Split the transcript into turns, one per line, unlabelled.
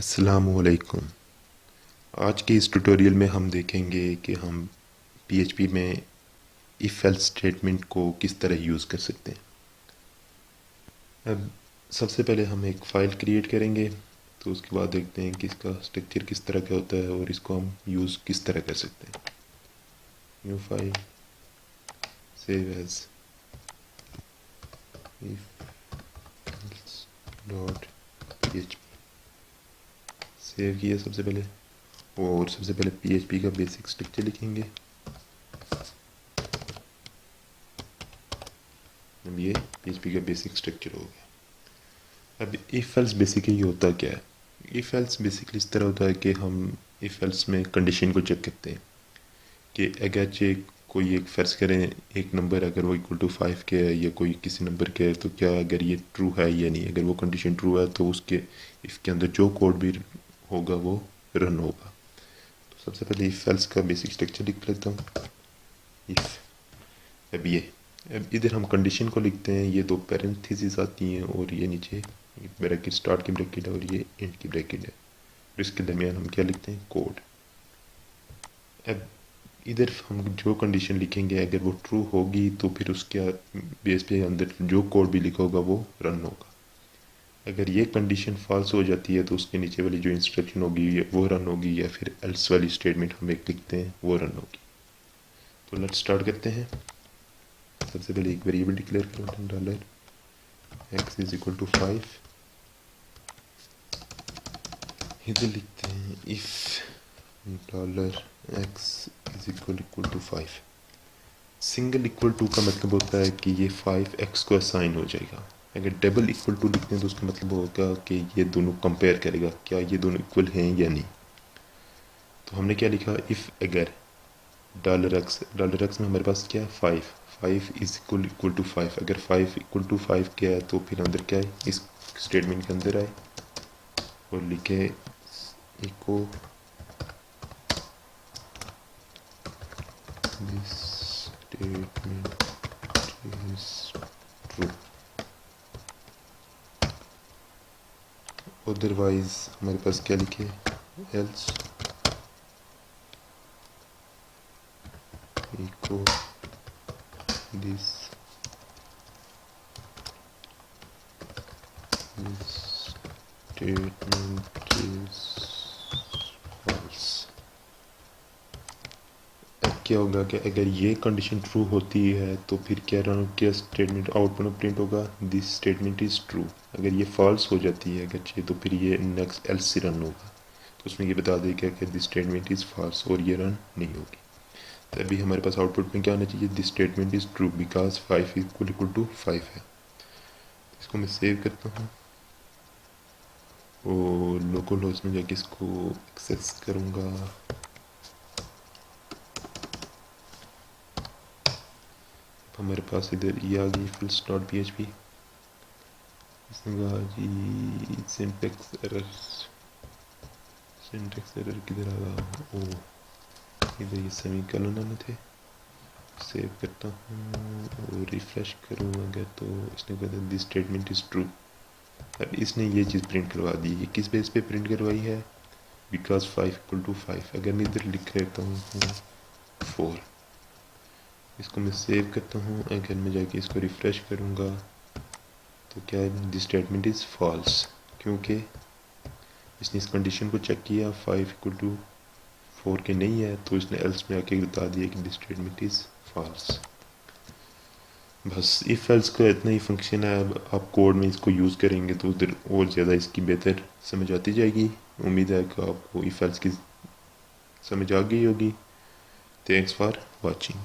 अस्सलामुअलैकुम। आज के इस ट्यूटोरियल में हम देखेंगे कि हम PHP में इफ़ एल्स स्टेटमेंट को किस तरह यूज़ कर सकते हैं। अब सबसे पहले हम एक फ़ाइल क्रिएट करेंगे, तो उसके बाद देखते हैं कि इसका स्ट्रक्चर किस तरह का होता है और इसको हम यूज़ किस तरह कर सकते हैं। New file, save as dot PHP, save किया सबसे पहले, और सबसे पहले PHP का बेसिक स्ट्रक्चर लिखेंगे। अब ये PHP का बेसिक स्ट्रक्चर हो गया। अब इफ़ एल्स बेसिकली होता क्या है? इफ़ एल्स बेसिकली इस तरह होता है कि हम इफ़ एल्स में कंडीशन को चेक करते हैं कि अगर कोई एक फ़र्ज़ करें एक नंबर अगर वो इक्वल टू 5 के है या कोई किसी नंबर के है, तो क्या अगर ये ट्रू है या नहीं। अगर वो कंडीशन ट्रू है तो उसके इफ़ के अंदर जो कोड भी होगा वो रन होगा। तो सबसे पहले इफ़ एल्स का बेसिक स्ट्रक्चर लिख लेता हूँ। इफ़, अब इधर हम कंडीशन को लिखते हैं, ये दो पैरेंथेसिस आती हैं और ये नीचे ब्रैकेट, स्टार्ट की ब्रैकेट है और ये एंड की ब्रैकेट है। इसके दरमियान हम क्या लिखते हैं? कोड। अब इधर हम जो कंडीशन लिखेंगे अगर वो ट्रू होगी तो फिर उसके बेस पे अंदर जो कोड भी लिखा होगा वो रन होगा। अगर ये कंडीशन फॉल्स हो जाती है तो उसके नीचे वाली जो इंस्ट्रक्शन होगी वो रन होगी, या फिर एल्स वाली स्टेटमेंट हम एक लिखते हैं वो रन होगी। तो लेट्स स्टार्ट करते हैं। सबसे पहले एक वेरिएबल डिक्लेयर करो, dollar x is equal to 5। इधर लिखते हैं if dollar x is equal to 5। Single equal to का मतलब होता है कि ये 5x को असाइन हो जाएगा। अगर डबल इक्वल टू लिखते हैं तो उसका मतलब होगा कि ये दोनों कंपेयर करेगा क्या ये दोनों इक्वल हैं या नहीं। तो हमने क्या लिखा? इफ़ अगर डॉलर एक्स में हमारे पास क्या है? 5 इज इक्वल टू 5। अगर 5 इक्वल टू 5 क्या है तो फिर अंदर क्या है? इस स्टेटमेंट के अंदर आए और लिखे echo this statement is true. Otherwise हमारे पास क्या लिखे? Else echo this statement is false. अब क्या होगा कि अगर ये कंडीशन ट्रू होती है तो फिर क्या स्टेटमेंट आउटपुट प्रिंट होगा? This statement is true. अगर ये फॉल्स हो जाती है अगर तो फिर ये नेक्स्ट एल्स से रन होगा, तो उसमें ये बता देगा कि दिस स्टेटमेंट इज़ फॉल्स और ये रन नहीं होगी। तो अभी हमारे पास आउटपुट में क्या आना चाहिए? This statement is true because 5 equal to 5 है। इसको मैं सेव करता हूँ और लोकल होस्ट में जाके इसको एक्सेस करूँगा। हमारे पास इधर ये आ गई फुल डॉट PHP। इसने कहा जी सिंटेक्स एरर किधर आ गया? ओ, इधर ये सेमीकोलन आने थे। सेव करता हूँ और रिफ्रेश करूँगा तो इसने कहा दिस स्टेटमेंट इज़ ट्रू। अब इसने ये चीज़ प्रिंट करवा दी। ये किस बेस पे प्रिंट करवाई है? Because 5 equal to 5। अगर मैं इधर लिख लेता हूँ 4, इसको मैं सेव करता हूँ। अगर मैं जाके इसको रिफ्रेश करूँगा तो क्या है? दिस स्टेटमेंट इज़ फॉल्स, क्योंकि इसने इस कंडीशन को चेक किया 5 इक्वल टू 4 के नहीं है, तो इसने एल्स में आके बता दिया कि दिस स्टेटमेंट इज़ फॉल्स। बस इफ़ एल्स का इतना ही फंक्शन है। अब आप कोड में इसको यूज़ करेंगे तो उधर और ज़्यादा इसकी बेहतर समझ आती जाएगी। उम्मीद है कि आपको इफ़ एल्स की समझ आ गई होगी। Thanks for watching.